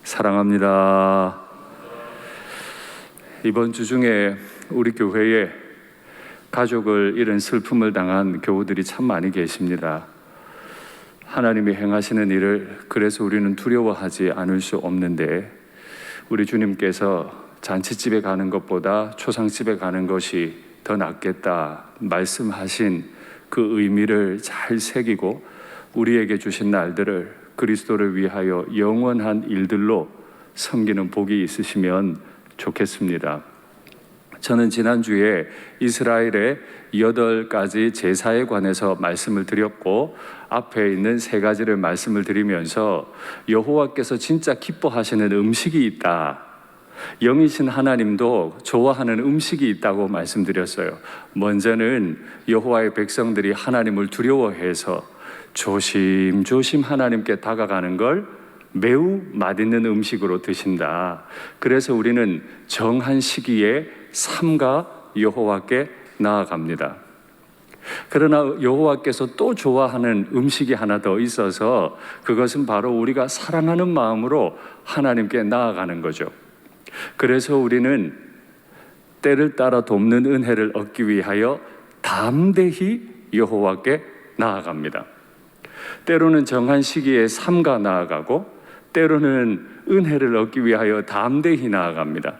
사랑합니다. 이번 주 중에 우리 교회에 가족을 잃은 슬픔을 당한 교우들이 참 많이 계십니다. 하나님이 행하시는 일을 그래서 우리는 두려워하지 않을 수 없는데, 우리 주님께서 잔치집에 가는 것보다 초상집에 가는 것이 더 낫겠다 말씀하신 그 의미를 잘 새기고 우리에게 주신 날들을 그리스도를 위하여 영원한 일들로 섬기는 복이 있으시면 좋겠습니다. 저는 지난주에 이스라엘의 8가지 제사에 관해서 말씀을 드렸고, 앞에 있는 3가지를 말씀을 드리면서 여호와께서 진짜 기뻐하시는 음식이 있다, 영이신 하나님도 좋아하는 음식이 있다고 말씀드렸어요. 먼저는 여호와의 백성들이 하나님을 두려워해서 조심조심 하나님께 다가가는 걸 매우 맛있는 음식으로 드신다. 그래서 우리는 정한 시기에 삼가 여호와께 나아갑니다. 그러나 여호와께서 또 좋아하는 음식이 하나 더 있어서, 그것은 바로 우리가 사랑하는 마음으로 하나님께 나아가는 거죠. 그래서 우리는 때를 따라 돕는 은혜를 얻기 위하여 담대히 여호와께 나아갑니다. 때로는 정한 시기에 삼가 나아가고, 때로는 은혜를 얻기 위하여 담대히 나아갑니다.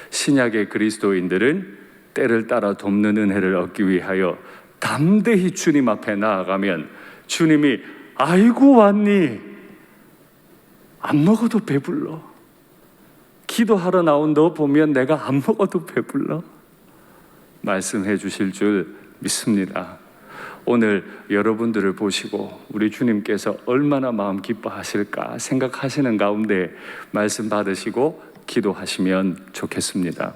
신약의 그리스도인들은 때를 따라 돕는 은혜를 얻기 위하여 담대히 주님 앞에 나아가면 주님이 아이고 왔니? 안 먹어도 배불러. 기도하러 나온 너 보면 내가 안 먹어도 배불러. 말씀해 주실 줄 믿습니다. 오늘 여러분들을 보시고 우리 주님께서 얼마나 마음 기뻐하실까 생각하시는 가운데 말씀 받으시고 기도하시면 좋겠습니다.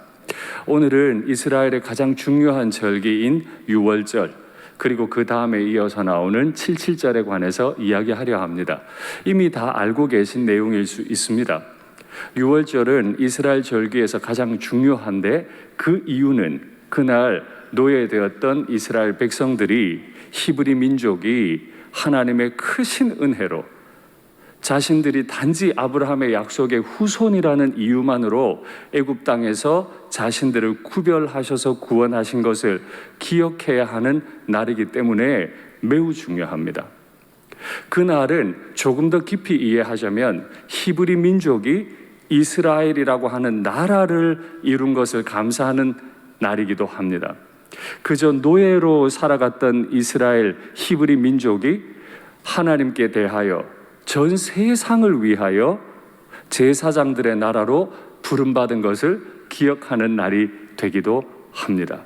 오늘은 이스라엘의 가장 중요한 절기인 유월절, 그리고 그 다음에 이어서 나오는 77절에 관해서 이야기하려 합니다. 이미 다 알고 계신 내용일 수 있습니다. 유월절은 이스라엘 절기에서 가장 중요한데, 그 이유는 그날 노예되었던 이스라엘 백성들이, 히브리 민족이 하나님의 크신 은혜로 자신들이 단지 아브라함의 약속의 후손이라는 이유만으로 애굽 땅에서 자신들을 구별하셔서 구원하신 것을 기억해야 하는 날이기 때문에 매우 중요합니다. 그 날은 조금 더 깊이 이해하자면 히브리 민족이 이스라엘이라고 하는 나라를 이룬 것을 감사하는 날이기도 합니다. 그저 노예로 살아갔던 이스라엘 히브리 민족이 하나님께 대하여 전 세상을 위하여 제사장들의 나라로 부름받은 것을 기억하는 날이 되기도 합니다.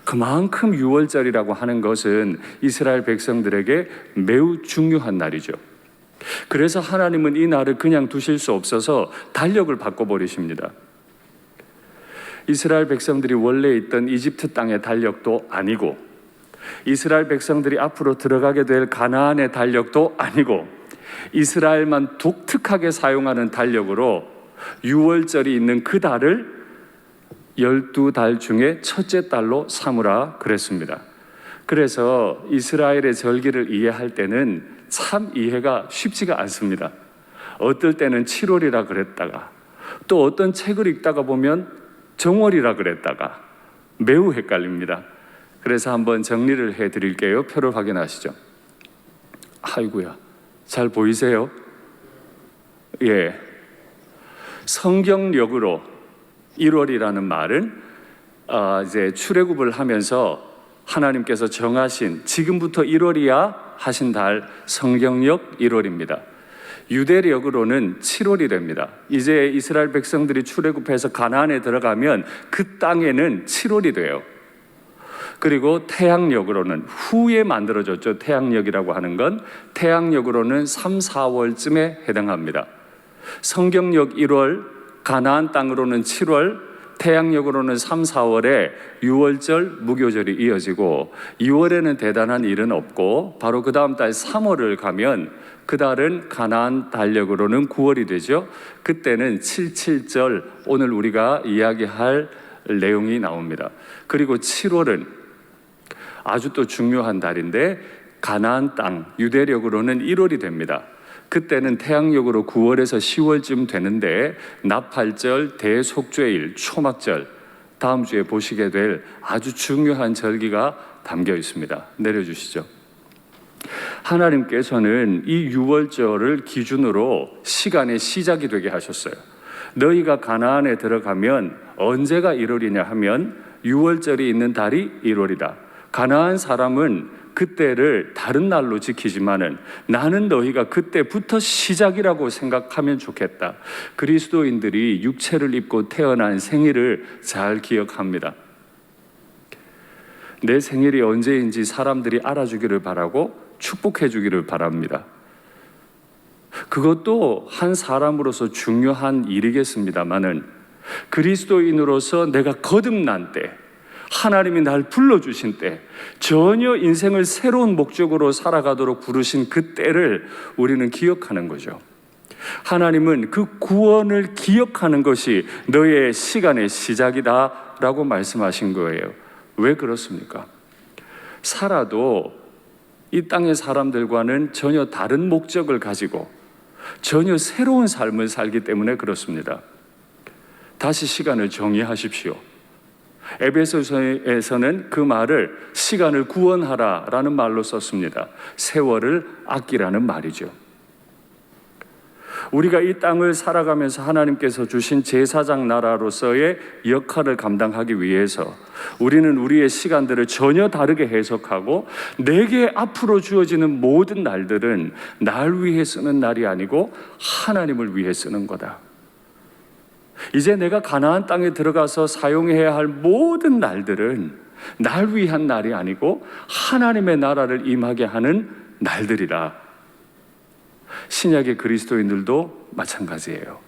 그만큼 유월절이라고 하는 것은 이스라엘 백성들에게 매우 중요한 날이죠. 그래서 하나님은 이 날을 그냥 두실 수 없어서 달력을 바꿔버리십니다. 이스라엘 백성들이 원래 있던 이집트 땅의 달력도 아니고, 이스라엘 백성들이 앞으로 들어가게 될 가나안의 달력도 아니고, 이스라엘만 독특하게 사용하는 달력으로 유월절이 있는 그 달을 12달 중에 첫째 달로 삼으라 그랬습니다. 그래서 이스라엘의 절기를 이해할 때는 참 이해가 쉽지가 않습니다. 어떨 때는 7월이라 그랬다가, 또 어떤 책을 읽다가 보면 정월이라 그랬다가 매우 헷갈립니다. 그래서 한번 정리를 해드릴게요. 표를 확인하시죠. 아이고야, 잘 보이세요? 예. 성경력으로 1월이라는 말은 이제 출애굽을 하면서 하나님께서 정하신 지금부터 1월이야 하신 달, 성경력 1월입니다. 유대력으로는 7월이랍니다. 이제 이스라엘 백성들이 출애굽해서 가나안에 들어가면 그 땅에는 7월이 돼요. 그리고 태양력으로는 후에 만들어졌죠. 태양력이라고 하는 건 태양력으로는 3, 4월쯤에 해당합니다. 성경력 1월, 가나안 땅으로는 7월, 태양력으로는 3, 4월에 유월절, 무교절이 이어지고, 2월에는 대단한 일은 없고 바로 그 다음 달 3월을 가면 그 달은 가나안 달력으로는 9월이 되죠. 그때는 77절, 오늘 우리가 이야기할 내용이 나옵니다. 그리고 7월은 아주 또 중요한 달인데, 가나안 땅, 유대력으로는 1월이 됩니다. 그때는 태양력으로 9월에서 10월쯤 되는데 나팔절, 대속죄일, 초막절, 다음 주에 보시게 될 아주 중요한 절기가 담겨 있습니다. 내려주시죠. 하나님께서는 이 유월절을 기준으로 시간의 시작이 되게 하셨어요. 너희가 가나안에 들어가면 언제가 1월이냐 하면 유월절이 있는 달이 1월이다. 가나안 사람은 그때를 다른 날로 지키지만은 나는 너희가 그때부터 시작이라고 생각하면 좋겠다. 그리스도인들이 육체를 입고 태어난 생일을 잘 기억합니다. 내 생일이 언제인지 사람들이 알아주기를 바라고 축복해 주기를 바랍니다. 그것도 한 사람으로서 중요한 일이겠습니다마는 그리스도인으로서 내가 거듭난 때, 하나님이 날 불러주신 때, 전혀 인생을 새로운 목적으로 살아가도록 부르신 그때를 우리는 기억하는 거죠. 하나님은 그 구원을 기억하는 것이 너의 시간의 시작이다 라고 말씀하신 거예요. 왜 그렇습니까? 살아도 이 땅의 사람들과는 전혀 다른 목적을 가지고 전혀 새로운 삶을 살기 때문에 그렇습니다. 다시 시간을 정의하십시오. 에베소서에서는 그 말을 시간을 구원하라라는 말로 썼습니다. 세월을 아끼라는 말이죠. 우리가 이 땅을 살아가면서 하나님께서 주신 제사장 나라로서의 역할을 감당하기 위해서 우리는 우리의 시간들을 전혀 다르게 해석하고 내게 앞으로 주어지는 모든 날들은 날 위해 쓰는 날이 아니고 하나님을 위해 쓰는 거다. 이제 내가 가나안 땅에 들어가서 사용해야 할 모든 날들은 날 위한 날이 아니고 하나님의 나라를 임하게 하는 날들이라. 신약의 그리스도인들도 마찬가지예요.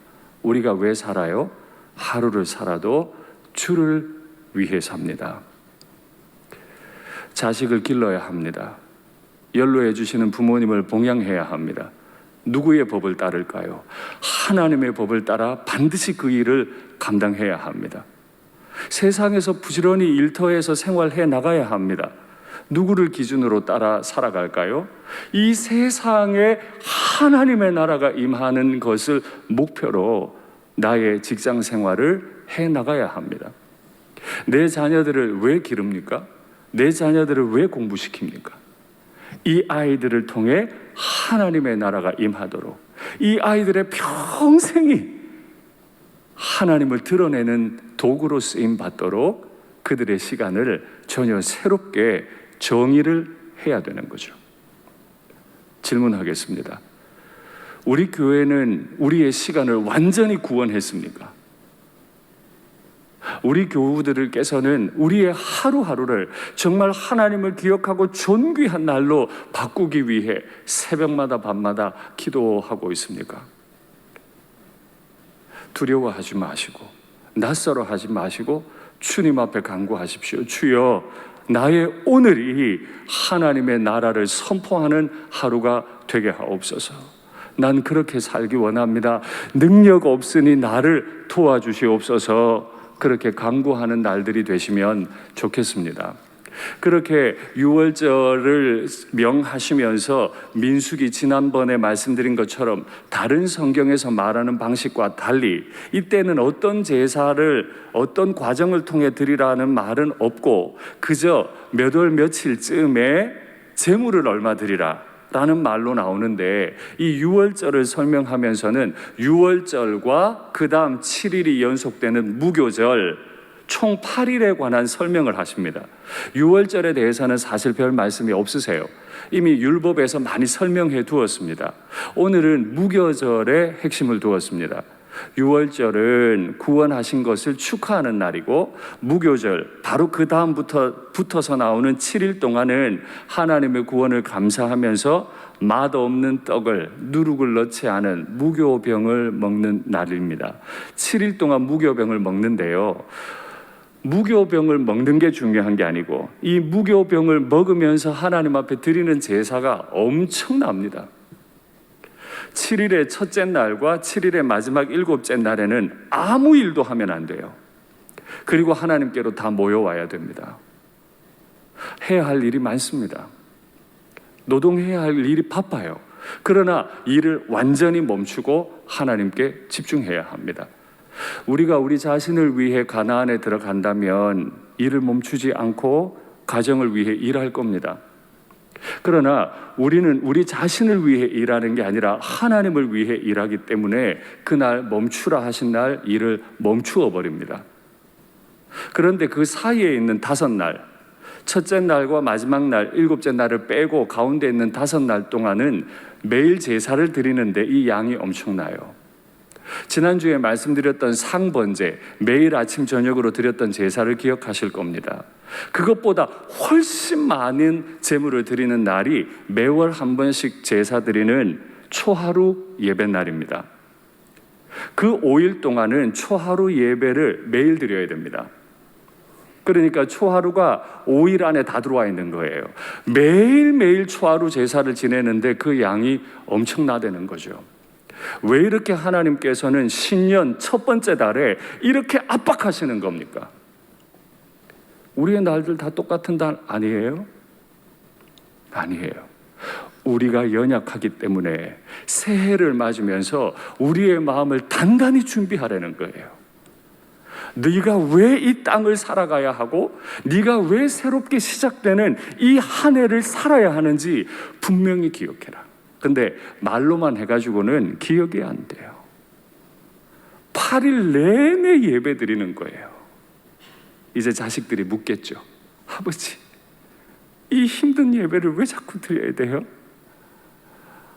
우리가 왜 살아요? 하루를 살아도 주를 위해 삽니다. 자식을 길러야 합니다. 연로해 주시는 부모님을 봉양해야 합니다. 누구의 법을 따를까요? 하나님의 법을 따라 반드시 그 일을 감당해야 합니다. 세상에서 부지런히 일터에서 생활해 나가야 합니다. 누구를 기준으로 따라 살아갈까요? 이 세상에 하나님의 나라가 임하는 것을 목표로 나의 직장 생활을 해 나가야 합니다. 내 자녀들을 왜 기릅니까? 내 자녀들을 왜 공부시킵니까? 이 아이들을 통해 하나님의 나라가 임하도록, 이 아이들의 평생이 하나님을 드러내는 도구로 쓰임 받도록 그들의 시간을 전혀 새롭게 정의를 해야 되는 거죠. 질문하겠습니다. 우리 교회는 우리의 시간을 완전히 구원했습니까? 우리 교우들께서는 우리의 하루하루를 정말 하나님을 기억하고 존귀한 날로 바꾸기 위해 새벽마다 밤마다 기도하고 있습니까? 두려워하지 마시고 낯설어하지 마시고 주님 앞에 간구하십시오. 주여, 나의 오늘이 하나님의 나라를 선포하는 하루가 되게 하옵소서. 난 그렇게 살기 원합니다. 능력 없으니 나를 도와주시옵소서. 그렇게 간구하는 날들이 되시면 좋겠습니다. 그렇게 유월절을 명하시면서 민수기 지난번에 말씀드린 것처럼 다른 성경에서 말하는 방식과 달리 이때는 어떤 제사를 어떤 과정을 통해 드리라는 말은 없고 그저 몇 월 며칠쯤에 제물을 얼마 드리라 라는 말로 나오는데, 이 유월절을 설명하면서는 유월절과 그 다음 7일이 연속되는 무교절 총 8일에 관한 설명을 하십니다. 유월절에 대해서는 사실 별 말씀이 없으세요. 이미 율법에서 많이 설명해 두었습니다. 오늘은 무교절의 핵심을 두었습니다. 유월절은 구원하신 것을 축하하는 날이고, 무교절 바로 그 다음부터 붙어서 나오는 7일 동안은 하나님의 구원을 감사하면서 맛없는 떡을 누룩을 넣지 않은 무교병을 먹는 날입니다. 7일 동안 무교병을 먹는데요, 무교병을 먹는 게 중요한 게 아니고 이 무교병을 먹으면서 하나님 앞에 드리는 제사가 엄청납니다. 7일의 첫째 날과 7일의 마지막 7째 날에는 아무 일도 하면 안 돼요. 그리고 하나님께로 다 모여와야 됩니다. 해야 할 일이 많습니다. 노동해야 할 일이 바빠요. 그러나 일을 완전히 멈추고 하나님께 집중해야 합니다. 우리가 우리 자신을 위해 가나안에 들어간다면 일을 멈추지 않고 가정을 위해 일할 겁니다. 그러나 우리는 우리 자신을 위해 일하는 게 아니라 하나님을 위해 일하기 때문에 그날 멈추라 하신 날 일을 멈추어 버립니다. 그런데 그 사이에 있는 5날, 첫째 날과 마지막 날, 7째 날을 빼고 가운데 있는 5날 동안은 매일 제사를 드리는데 이 양이 엄청나요. 지난주에 말씀드렸던 상번제, 매일 아침 저녁으로 드렸던 제사를 기억하실 겁니다. 그것보다 훨씬 많은 제물을 드리는 날이 매월 한 번씩 제사 드리는 초하루 예배 날입니다. 그 5일 동안은 초하루 예배를 매일 드려야 됩니다. 그러니까 초하루가 5일 안에 다 들어와 있는 거예요. 매일매일 초하루 제사를 지내는데 그 양이 엄청나다는 거죠. 왜 이렇게 하나님께서는 신년 첫 번째 달에 이렇게 압박하시는 겁니까? 우리의 날들 다 똑같은 날 아니에요? 아니에요. 우리가 연약하기 때문에 새해를 맞으면서 우리의 마음을 단단히 준비하라는 거예요. 네가 왜 이 땅을 살아가야 하고 네가 왜 새롭게 시작되는 이 한 해를 살아야 하는지 분명히 기억해라. 근데 말로만 해가지고는 기억이 안 돼요. 8일 내내 예배 드리는 거예요. 이제 자식들이 묻겠죠. 아버지, 이 힘든 예배를 왜 자꾸 드려야 돼요?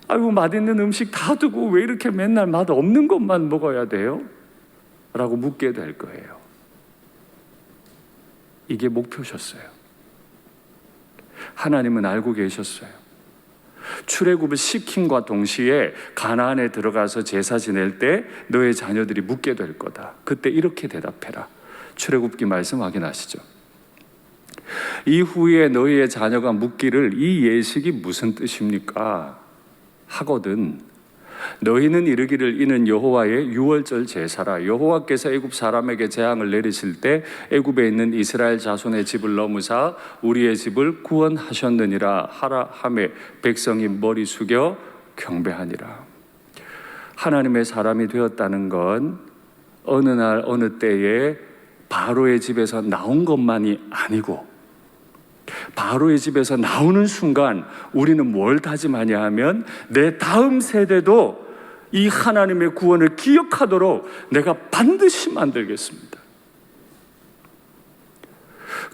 아이고, 맛있는 음식 다 두고 왜 이렇게 맨날 맛 없는 것만 먹어야 돼요? 라고 묻게 될 거예요. 이게 목표셨어요. 하나님은 알고 계셨어요. 출애굽을 시킴과 동시에 가나안에 들어가서 제사 지낼 때 너의 자녀들이 묻게 될 거다. 그때 이렇게 대답해라. 출애굽기 말씀 확인하시죠. 이후에 너희의 자녀가 묻기를 이 예식이 무슨 뜻입니까? 하거든 너희는 이르기를 이는 여호와의 유월절 제사라. 여호와께서 애굽 사람에게 재앙을 내리실 때 애굽에 있는 이스라엘 자손의 집을 넘으사 우리의 집을 구원하셨느니라 하라 하매 백성이 머리 숙여 경배하니라. 하나님의 사람이 되었다는 건 어느 날 어느 때에 바로의 집에서 나온 것만이 아니고 바로의 집에서 나오는 순간 우리는 뭘 다짐하냐 하면 내 다음 세대도 이 하나님의 구원을 기억하도록 내가 반드시 만들겠습니다.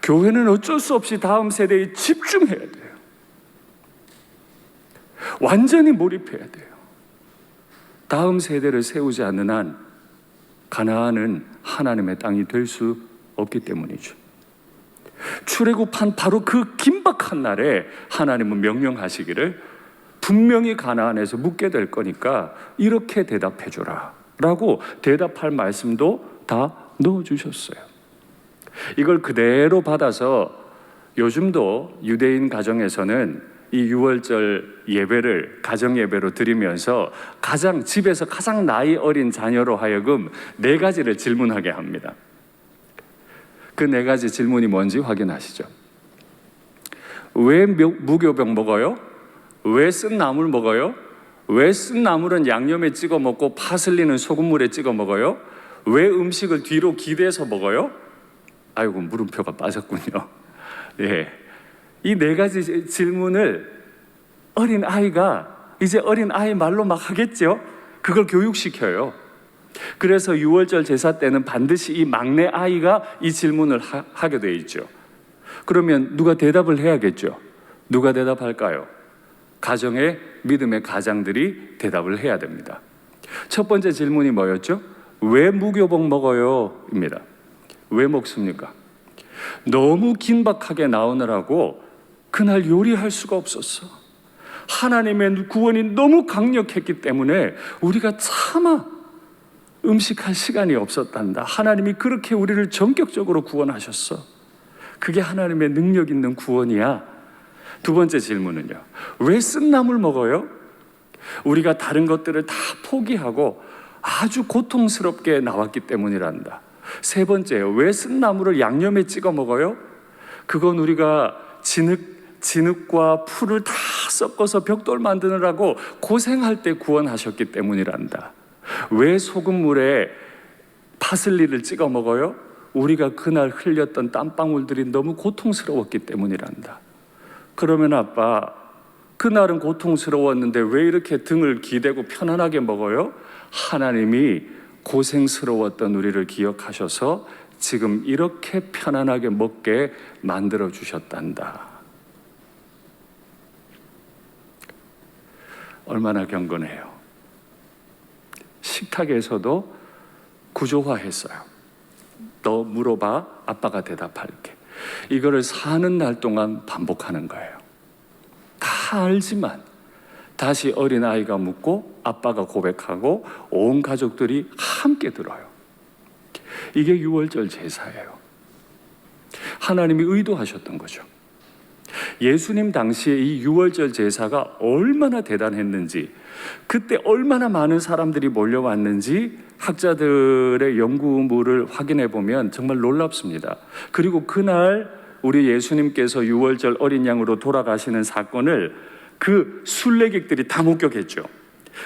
교회는 어쩔 수 없이 다음 세대에 집중해야 돼요. 완전히 몰입해야 돼요. 다음 세대를 세우지 않는 한 가나안은 하나님의 땅이 될 수 없기 때문이죠. 출애굽한 바로 그 긴박한 날에 하나님은 명령하시기를 분명히 가나안에서 묻게 될 거니까 이렇게 대답해 줘라 라고 대답할 말씀도 다 넣어주셨어요. 이걸 그대로 받아서 요즘도 유대인 가정에서는 이 유월절 예배를 가정 예배로 드리면서 집에서 가장 나이 어린 자녀로 하여금 4가지를 질문하게 합니다. 그 4가지 질문이 뭔지 확인하시죠. 왜 무교병 먹어요? 왜 쓴 나물 먹어요? 왜 쓴 나물은 양념에 찍어 먹고 파슬리는 소금물에 찍어 먹어요? 왜 음식을 뒤로 기대서 먹어요? 아이고, 물음표가 빠졌군요. 예. 이 4가지 질문을 어린 아이가 이제 어린 아이 말로 막 하겠죠? 그걸 교육시켜요. 그래서 유월절 제사 때는 반드시 이 막내 아이가 이 질문을 하게 돼 있죠. 그러면 누가 대답을 해야겠죠. 누가 대답할까요? 가정의 믿음의 가장들이 대답을 해야 됩니다. 첫 번째 질문이 뭐였죠? 왜 무교복 먹어요? 입니다. 왜 먹습니까? 너무 긴박하게 나오느라고 그날 요리할 수가 없었어. 하나님의 구원이 너무 강력했기 때문에 우리가 차마 음식할 시간이 없었단다. 하나님이 그렇게 우리를 전격적으로 구원하셨어. 그게 하나님의 능력 있는 구원이야. 두 번째 질문은요. 왜 쓴 나물 먹어요? 우리가 다른 것들을 다 포기하고 아주 고통스럽게 나왔기 때문이란다. 세 번째요. 왜 쓴 나물을 양념에 찍어 먹어요? 그건 우리가 진흙과 풀을 다 섞어서 벽돌 만드느라고 고생할 때 구원하셨기 때문이란다. 왜 소금물에 파슬리를 찍어 먹어요? 우리가 그날 흘렸던 땀방울들이 너무 고통스러웠기 때문이란다. 그러면 아빠, 그날은 고통스러웠는데 왜 이렇게 등을 기대고 편안하게 먹어요? 하나님이 고생스러웠던 우리를 기억하셔서 지금 이렇게 편안하게 먹게 만들어 주셨단다. 얼마나 경건해요. 식탁에서도 구조화했어요. 너 물어봐, 아빠가 대답할게. 이거를 사는 날 동안 반복하는 거예요. 다 알지만 다시 어린아이가 묻고 아빠가 고백하고 온 가족들이 함께 들어요. 이게 유월절 제사예요. 하나님이 의도하셨던 거죠. 예수님 당시에 이 유월절 제사가 얼마나 대단했는지, 그때 얼마나 많은 사람들이 몰려왔는지 학자들의 연구물을 확인해 보면 정말 놀랍습니다. 그리고 그날 우리 예수님께서 유월절 어린 양으로 돌아가시는 사건을 그 순례객들이 다 목격했죠.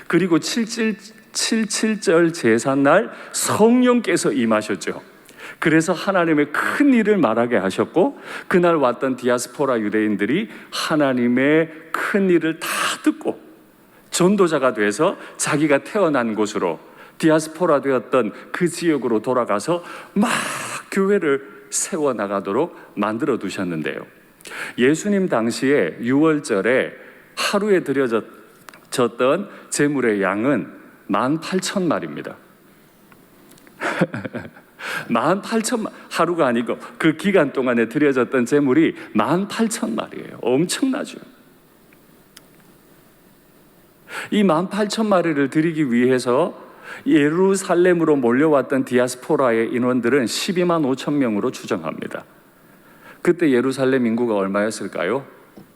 그리고 77절 제사날 성령께서 임하셨죠. 그래서 하나님의 큰 일을 말하게 하셨고, 그날 왔던 디아스포라 유대인들이 하나님의 큰 일을 다 듣고 전도자가 돼서 자기가 태어난 곳으로, 디아스포라 되었던 그 지역으로 돌아가서 막 교회를 세워나가도록 만들어 두셨는데요. 예수님 당시에 유월절에 하루에 드려졌던 제물의 양은 18,000마리입니다. 18,000마리, 하루가 아니고 그 기간 동안에 드려졌던 제물이 18,000마리예요. 엄청나죠. 이 18,000마리를 드리기 위해서 예루살렘으로 몰려왔던 디아스포라의 인원들은 12만 5천 명으로 추정합니다. 그때 예루살렘 인구가 얼마였을까요?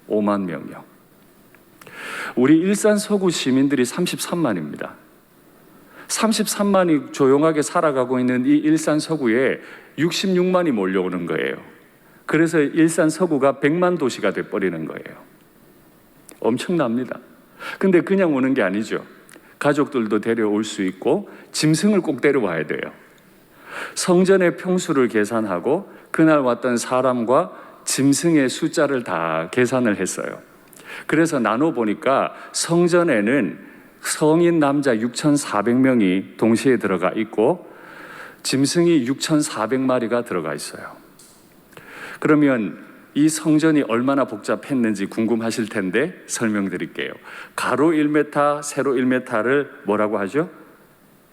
5만 명이요. 우리 일산 서구 시민들이 33만입니다. 33만이 조용하게 살아가고 있는 이 일산 서구에 66만이 몰려오는 거예요. 그래서 일산 서구가 100만 도시가 돼버리는 거예요. 엄청납니다. 근데 그냥 오는 게 아니죠. 가족들도 데려올 수 있고 짐승을 꼭 데려와야 돼요. 성전의 평수를 계산하고 그날 왔던 사람과 짐승의 숫자를 다 계산을 했어요. 그래서 나눠보니까 성전에는 성인 남자 6,400명이 동시에 들어가 있고 짐승이 6,400마리가 들어가 있어요. 그러면 이 성전이 얼마나 복잡했는지 궁금하실 텐데 설명드릴게요. 가로 1m, 세로 1m를 뭐라고 하죠?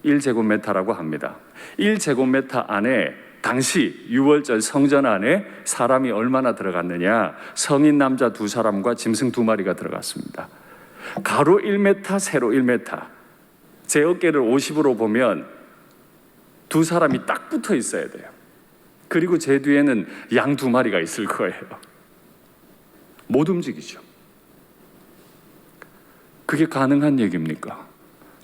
1제곱미터라고 합니다. 1제곱미터 안에 당시 유월절 성전 안에 사람이 얼마나 들어갔느냐? 성인 남자 2사람과 짐승 2마리가 들어갔습니다. 가로 1m, 세로 1m. 제 어깨를 50으로 보면 2사람이 딱 붙어 있어야 돼요. 그리고 제 뒤에는 양 2마리가 있을 거예요. 못 움직이죠. 그게 가능한 얘기입니까?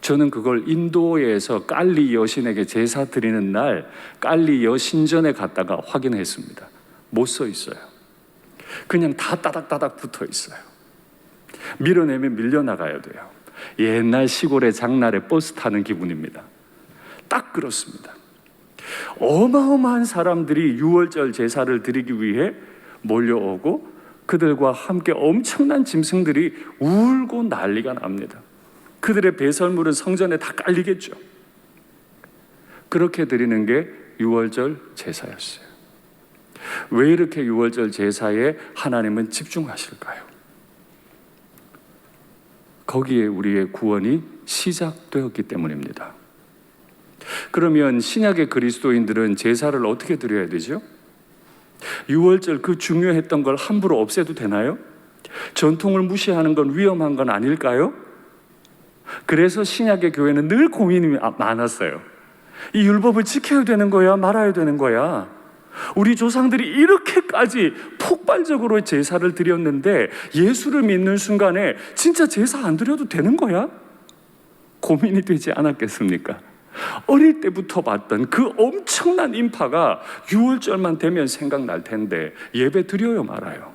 저는 그걸 인도에서 깔리 여신에게 제사 드리는 날 깔리 여신전에 갔다가 확인했습니다. 못 서 있어요. 그냥 다 따닥따닥 붙어 있어요. 밀어내면 밀려나가야 돼요. 옛날 시골의 장날에 버스 타는 기분입니다. 딱 그렇습니다. 어마어마한 사람들이 유월절 제사를 드리기 위해 몰려오고 그들과 함께 엄청난 짐승들이 울고 난리가 납니다. 그들의 배설물은 성전에 다 깔리겠죠. 그렇게 드리는 게 유월절 제사였어요. 왜 이렇게 유월절 제사에 하나님은 집중하실까요? 거기에 우리의 구원이 시작되었기 때문입니다. 그러면 신약의 그리스도인들은 제사를 어떻게 드려야 되죠? 유월절 그 중요했던 걸 함부로 없애도 되나요? 전통을 무시하는 건 위험한 건 아닐까요? 그래서 신약의 교회는 늘 고민이 많았어요. 이 율법을 지켜야 되는 거야, 말아야 되는 거야? 우리 조상들이 이렇게까지 폭발적으로 제사를 드렸는데 예수를 믿는 순간에 진짜 제사 안 드려도 되는 거야? 고민이 되지 않았겠습니까? 어릴 때부터 봤던 그 엄청난 인파가 유월절만 되면 생각날 텐데 예배 드려요 말아요?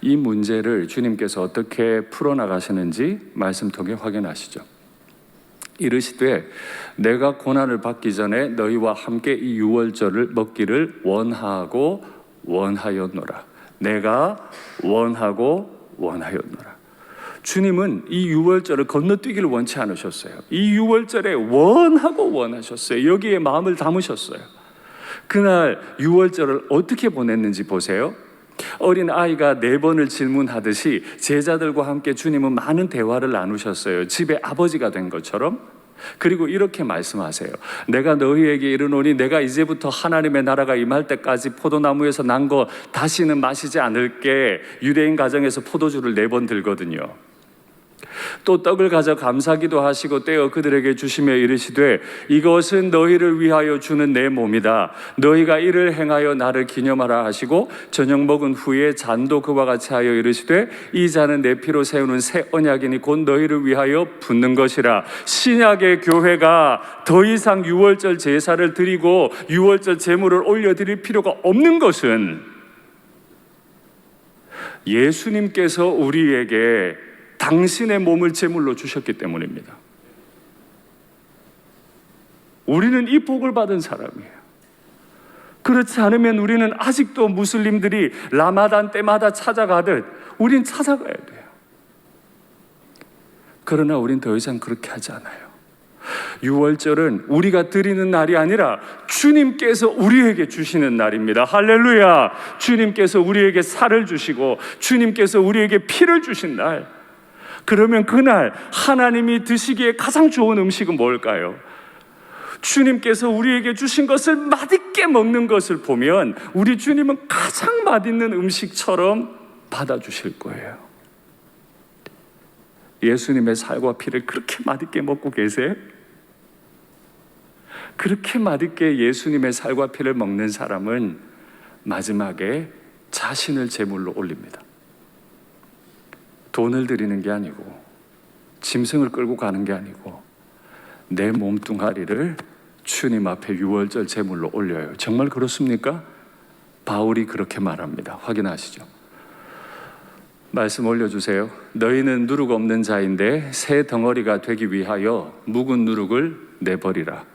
이 문제를 주님께서 어떻게 풀어나가시는지 말씀 통해 확인하시죠. 이르시되 내가 고난을 받기 전에 너희와 함께 이 유월절을 먹기를 원하고 원하였노라. 내가 원하고 원하였노라. 주님은 이 유월절을 건너뛰기를 원치 않으셨어요. 이 유월절에 원하고 원하셨어요. 여기에 마음을 담으셨어요. 그날 유월절을 어떻게 보냈는지 보세요. 어린 아이가 4번을 질문하듯이 제자들과 함께 주님은 많은 대화를 나누셨어요. 집에 아버지가 된 것처럼. 그리고 이렇게 말씀하세요. 내가 너희에게 이르노니 내가 이제부터 하나님의 나라가 임할 때까지 포도나무에서 난 거 다시는 마시지 않을게. 유대인 가정에서 포도주를 4번 들거든요. 또 떡을 가져 감사기도 하시고 떼어 그들에게 주시며 이르시되 이것은 너희를 위하여 주는 내 몸이다. 너희가 이를 행하여 나를 기념하라 하시고 저녁 먹은 후에 잔도 그와 같이 하여 이르시되 이 잔은 내 피로 세우는 새 언약이니 곧 너희를 위하여 붓는 것이라. 신약의 교회가 더 이상 유월절 제사를 드리고 유월절 제물을 올려드릴 필요가 없는 것은 예수님께서 우리에게 당신의 몸을 제물로 주셨기 때문입니다. 우리는 이 복을 받은 사람이에요. 그렇지 않으면 우리는 아직도 무슬림들이 라마단 때마다 찾아가듯 우린 찾아가야 돼요. 그러나 우린 더 이상 그렇게 하지 않아요. 유월절은 우리가 드리는 날이 아니라 주님께서 우리에게 주시는 날입니다. 할렐루야! 주님께서 우리에게 살을 주시고 주님께서 우리에게 피를 주신 날. 그러면 그날 하나님이 드시기에 가장 좋은 음식은 뭘까요? 주님께서 우리에게 주신 것을 맛있게 먹는 것을 보면 우리 주님은 가장 맛있는 음식처럼 받아주실 거예요. 예수님의 살과 피를 그렇게 맛있게 먹고 계세요? 그렇게 맛있게 예수님의 살과 피를 먹는 사람은 마지막에 자신을 제물로 올립니다. 돈을 드리는 게 아니고 짐승을 끌고 가는 게 아니고 내 몸뚱아리를 주님 앞에 유월절 제물로 올려요. 정말 그렇습니까? 바울이 그렇게 말합니다. 확인하시죠. 말씀 올려주세요. 너희는 누룩 없는 자인데 새 덩어리가 되기 위하여 묵은 누룩을 내버리라.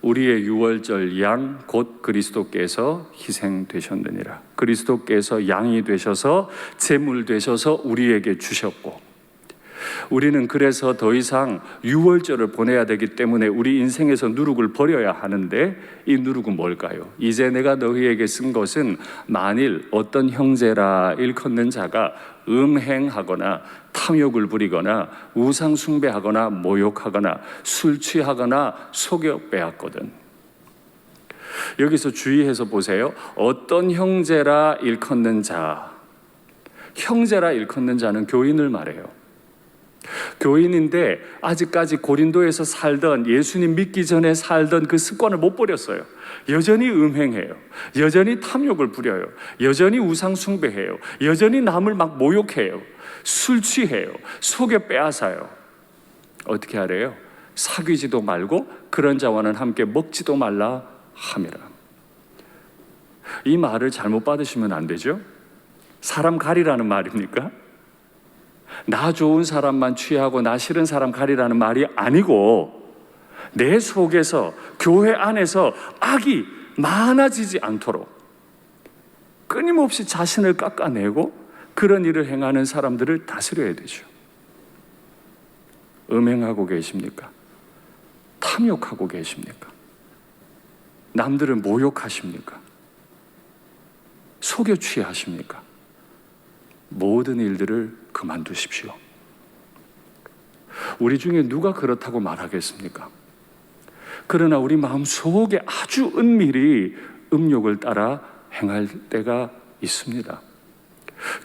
우리의 유월절 양 곧 그리스도께서 희생되셨느니라. 그리스도께서 양이 되셔서 제물 되셔서 우리에게 주셨고, 우리는 그래서 더 이상 유월절을 보내야 되기 때문에 우리 인생에서 누룩을 버려야 하는데, 이 누룩은 뭘까요? 이제 내가 너희에게 쓴 것은 만일 어떤 형제라 일컫는 자가 음행하거나 탐욕을 부리거나 우상 숭배하거나 모욕하거나 술 취하거나 속여 빼앗거든. 여기서 주의해서 보세요. 어떤 형제라 일컫는 자, 형제라 일컫는 자는 교인을 말해요. 교인인데 아직까지 고린도에서 살던, 예수님 믿기 전에 살던 그 습관을 못 버렸어요. 여전히 음행해요. 여전히 탐욕을 부려요. 여전히 우상 숭배해요. 여전히 남을 막 모욕해요. 술 취해요. 속여 빼앗아요. 어떻게 하래요? 사귀지도 말고 그런 자와는 함께 먹지도 말라 함이라. 이 말을 잘못 받으시면 안 되죠? 사람 가리라는 말입니까? 나 좋은 사람만 취하고 나 싫은 사람 가리라는 말이 아니고, 내 속에서, 교회 안에서 악이 많아지지 않도록 끊임없이 자신을 깎아내고 그런 일을 행하는 사람들을 다스려야 되죠. 음행하고 계십니까? 탐욕하고 계십니까? 남들을 모욕하십니까? 속여 취하십니까? 모든 일들을 그만두십시오. 우리 중에 누가 그렇다고 말하겠습니까? 그러나 우리 마음속에 아주 은밀히 음욕을 따라 행할 때가 있습니다.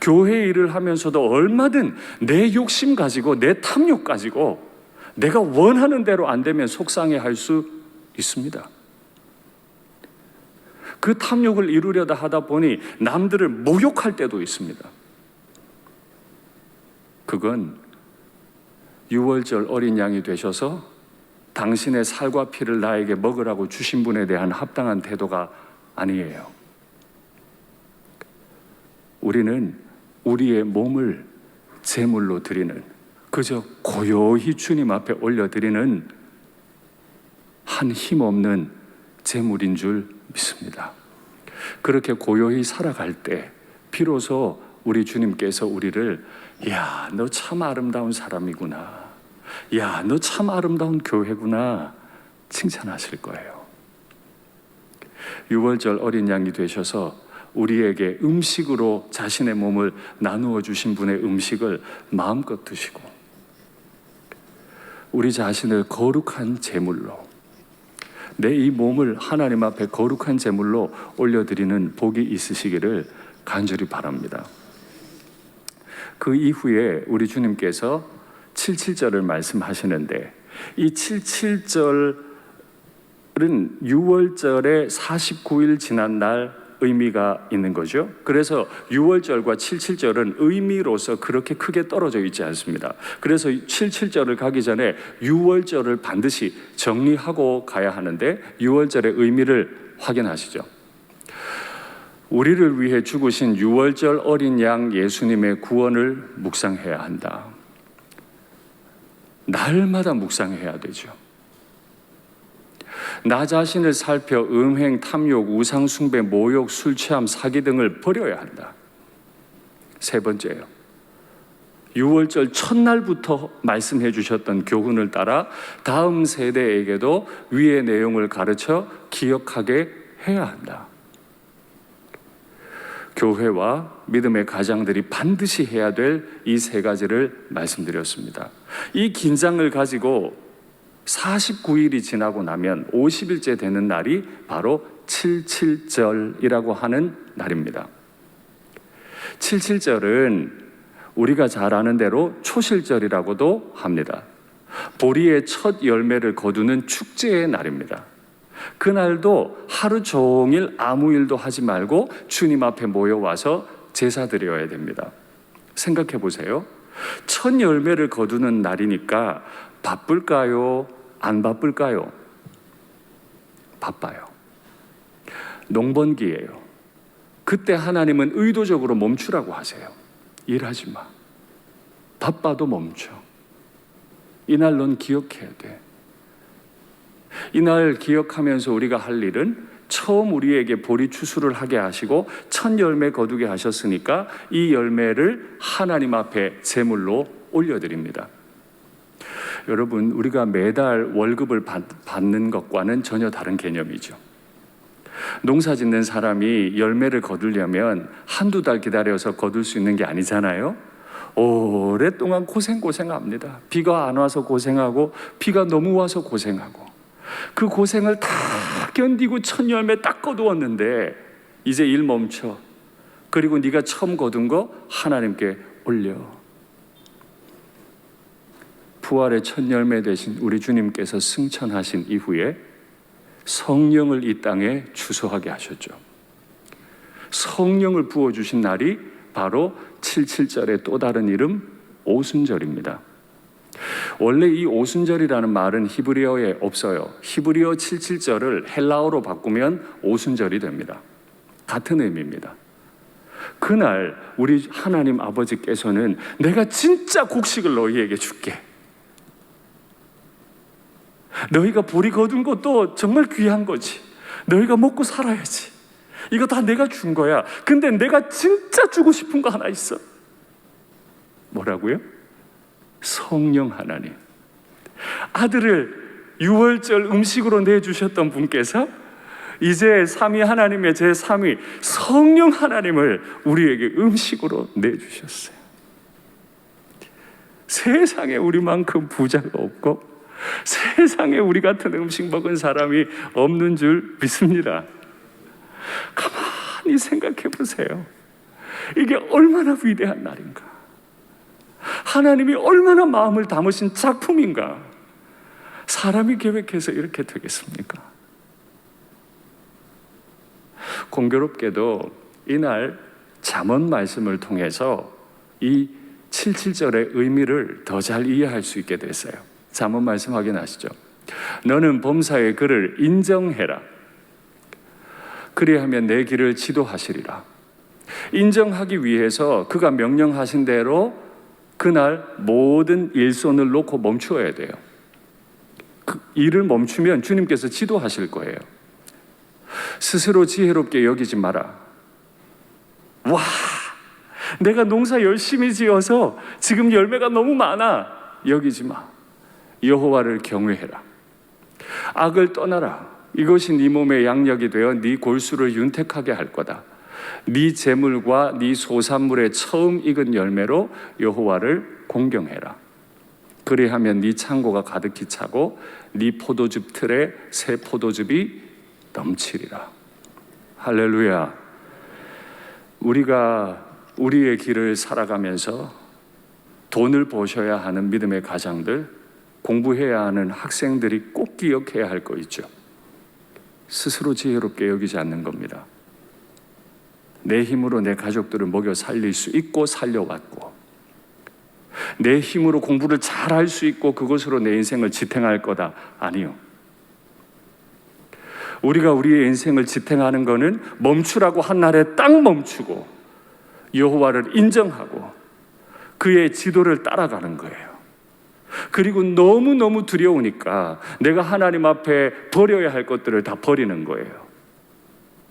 교회 일을 하면서도 얼마든 내 욕심 가지고 내 탐욕 가지고 내가 원하는 대로 안 되면 속상해할 수 있습니다. 그 탐욕을 이루려다 하다 보니 남들을 모욕할 때도 있습니다. 그건 유월절 어린 양이 되셔서 당신의 살과 피를 나에게 먹으라고 주신 분에 대한 합당한 태도가 아니에요. 우리는 우리의 몸을 제물로 드리는, 그저 고요히 주님 앞에 올려드리는 한 힘없는 제물인 줄 믿습니다. 그렇게 고요히 살아갈 때 비로소 우리 주님께서 우리를 야, 너 참 아름다운 사람이구나, 야, 너 참 아름다운 교회구나 칭찬하실 거예요. 유월절 어린 양이 되셔서 우리에게 음식으로 자신의 몸을 나누어 주신 분의 음식을 마음껏 드시고 우리 자신을 거룩한 제물로, 내 이 몸을 하나님 앞에 거룩한 제물로 올려드리는 복이 있으시기를 간절히 바랍니다. 그 이후에 우리 주님께서 77절을 말씀하시는데, 이 77절은 유월절의 49일 지난 날 의미가 있는 거죠. 그래서 유월절과 77절은 의미로서 그렇게 크게 떨어져 있지 않습니다. 그래서 77절을 가기 전에 유월절을 반드시 정리하고 가야 하는데, 유월절의 의미를 확인하시죠. 우리를 위해 죽으신 유월절 어린 양 예수님의 구원을 묵상해야 한다. 날마다 묵상해야 되죠. 나 자신을 살펴 음행, 탐욕, 우상숭배, 모욕, 술취함, 사기 등을 버려야 한다. 세 번째요, 유월절 첫날부터 말씀해 주셨던 교훈을 따라 다음 세대에게도 위의 내용을 가르쳐 기억하게 해야 한다. 교회와 믿음의 가장들이 반드시 해야 될 이 세 가지를 말씀드렸습니다. 이 긴장을 가지고 49일이 지나고 나면 50일째 되는 날이 바로 77절이라고 하는 날입니다. 77절은 우리가 잘 아는 대로 초실절이라고도 합니다. 보리의 첫 열매를 거두는 축제의 날입니다. 그날도 하루 종일 아무 일도 하지 말고 주님 앞에 모여와서 제사 드려야 됩니다. 생각해 보세요. 첫 열매를 거두는 날이니까 바쁠까요? 안 바쁠까요? 바빠요. 농번기예요. 그때 하나님은 의도적으로 멈추라고 하세요. 일하지 마. 바빠도 멈춰. 이날 넌 기억해야 돼. 이날 기억하면서 우리가 할 일은 처음 우리에게 보리 추수를 하게 하시고 첫 열매 거두게 하셨으니까 이 열매를 하나님 앞에 제물로 올려드립니다. 여러분, 우리가 매달 월급을 받는 것과는 전혀 다른 개념이죠. 농사 짓는 사람이 열매를 거두려면 한두 달 기다려서 거둘 수 있는 게 아니잖아요. 오랫동안 고생합니다. 비가 안 와서 고생하고 비가 너무 와서 고생하고 그 고생을 다 견디고 첫 열매 딱 거두었는데 이제 일 멈춰. 그리고 네가 처음 거둔 거 하나님께 올려. 부활의 첫 열매 되신 우리 주님께서 승천하신 이후에 성령을 이 땅에 주소하게 하셨죠. 성령을 부어주신 날이 바로 77절의 또 다른 이름 오순절입니다. 원래 이 오순절이라는 말은 히브리어에 없어요. 히브리어 77절을 헬라어로 바꾸면 오순절이 됩니다. 같은 의미입니다. 그날 우리 하나님 아버지께서는 내가 진짜 곡식을 너희에게 줄게. 너희가 보리 거둔 것도 정말 귀한 거지. 너희가 먹고 살아야지. 이거 다 내가 준 거야. 근데 내가 진짜 주고 싶은 거 하나 있어. 뭐라고요? 성령 하나님. 아들을 유월절 음식으로 내주셨던 분께서 이제 삼위 하나님의 제3위 성령 하나님을 우리에게 음식으로 내주셨어요. 세상에 우리만큼 부자가 없고 세상에 우리 같은 음식 먹은 사람이 없는 줄 믿습니다. 가만히 생각해 보세요. 이게 얼마나 위대한 날인가. 하나님이 얼마나 마음을 담으신 작품인가. 사람이 계획해서 이렇게 되겠습니까? 공교롭게도 이날 잠언 말씀을 통해서 이 77절의 의미를 더 잘 이해할 수 있게 됐어요. 잠언 말씀 확인하시죠. 너는 범사의 그를 인정해라. 그리하면 내 길을 지도하시리라. 인정하기 위해서 그가 명령하신 대로 그날 모든 일손을 놓고 멈추어야 돼요. 그 일을 멈추면 주님께서 지도하실 거예요. 스스로 지혜롭게 여기지 마라. 와, 내가 농사 열심히 지어서 지금 열매가 너무 많아. 여기지 마. 여호와를 경외해라. 악을 떠나라. 이것이 네 몸의 양력이 되어 네 골수를 윤택하게 할 거다. 네 재물과 네 소산물의 처음 익은 열매로 여호와를 공경해라. 그리하면 네 창고가 가득히 차고 네 포도즙 틀에 새 포도즙이 넘치리라. 할렐루야. 우리가 우리의 길을 살아가면서 돈을 버셔야 하는 믿음의 가장들, 공부해야 하는 학생들이 꼭 기억해야 할 거 있죠. 스스로 지혜롭게 여기지 않는 겁니다. 내 힘으로 내 가족들을 먹여 살릴 수 있고 살려왔고, 내 힘으로 공부를 잘할 수 있고 그것으로 내 인생을 지탱할 거다. 아니요. 우리가 우리의 인생을 지탱하는 것은 멈추라고 한 날에 딱 멈추고 여호와를 인정하고 그의 지도를 따라가는 거예요. 그리고 너무너무 두려우니까 내가 하나님 앞에 버려야 할 것들을 다 버리는 거예요.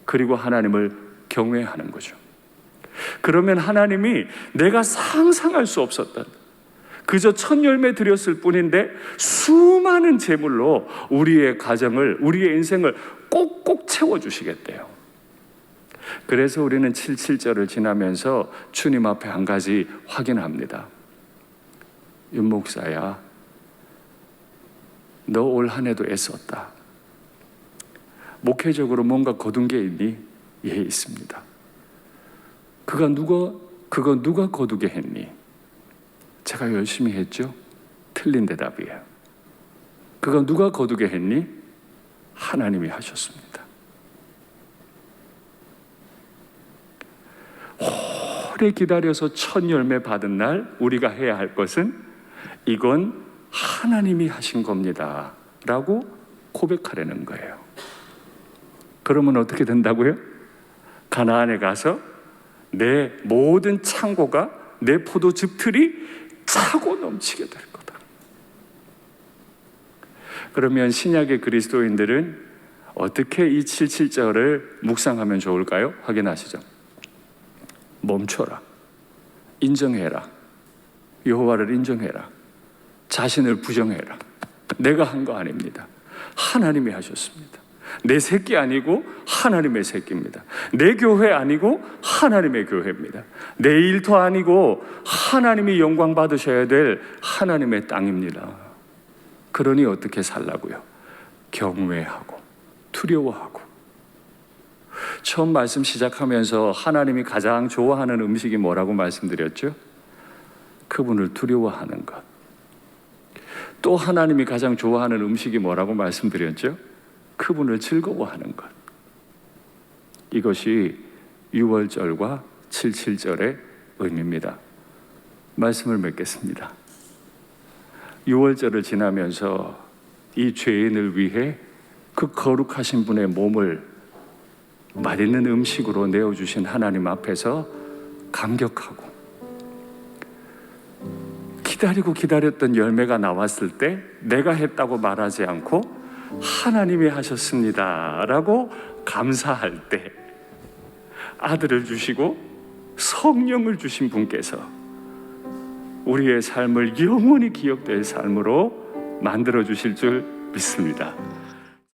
그리고 하나님을 경외하는 거죠. 그러면 하나님이 내가 상상할 수 없었던, 그저 첫 열매 드렸을 뿐인데 수많은 재물로 우리의 가정을, 우리의 인생을 꼭꼭 채워주시겠대요. 그래서 우리는 77절을 지나면서 주님 앞에 한 가지 확인합니다. 윤 목사야, 너 올 한 해도 애썼다. 목회적으로 뭔가 거둔 게 있니? 예, 있습니다. 그거 누가 거두게 했니? 제가 열심히 했죠? 틀린 대답이에요. 그거 누가 거두게 했니? 하나님이 하셨습니다. 오래 기다려서 첫 열매 받은 날 우리가 해야 할 것은 이건 하나님이 하신 겁니다 라고 고백하려는 거예요. 그러면 어떻게 된다고요? 가나안에 가서 내 모든 창고가, 내 포도즙 틀이 차고 넘치게 될 거다. 그러면 신약의 그리스도인들은 어떻게 이 77절을 묵상하면 좋을까요? 확인하시죠. 멈춰라. 인정해라. 여호와를 인정해라. 자신을 부정해라. 내가 한 거 아닙니다. 하나님이 하셨습니다. 내 새끼 아니고 하나님의 새끼입니다. 내 교회 아니고 하나님의 교회입니다. 내 일터 아니고 하나님이 영광 받으셔야 될 하나님의 땅입니다. 그러니 어떻게 살라고요? 경외하고 두려워하고. 처음 말씀 시작하면서 하나님이 가장 좋아하는 음식이 뭐라고 말씀드렸죠? 그분을 두려워하는 것. 또 하나님이 가장 좋아하는 음식이 뭐라고 말씀드렸죠? 그분을 즐거워하는 것. 이것이 6월절과 77절의 의미입니다. 말씀을 맺겠습니다. 6월절을 지나면서 이 죄인을 위해 그 거룩하신 분의 몸을 맛있는 음식으로 내어주신 하나님 앞에서 감격하고, 기다리고 기다렸던 열매가 나왔을 때 내가 했다고 말하지 않고 하나님이 하셨습니다 라고 감사할 때, 아들을 주시고 성령을 주신 분께서 우리의 삶을 영원히 기억될 삶으로 만들어 주실 줄 믿습니다.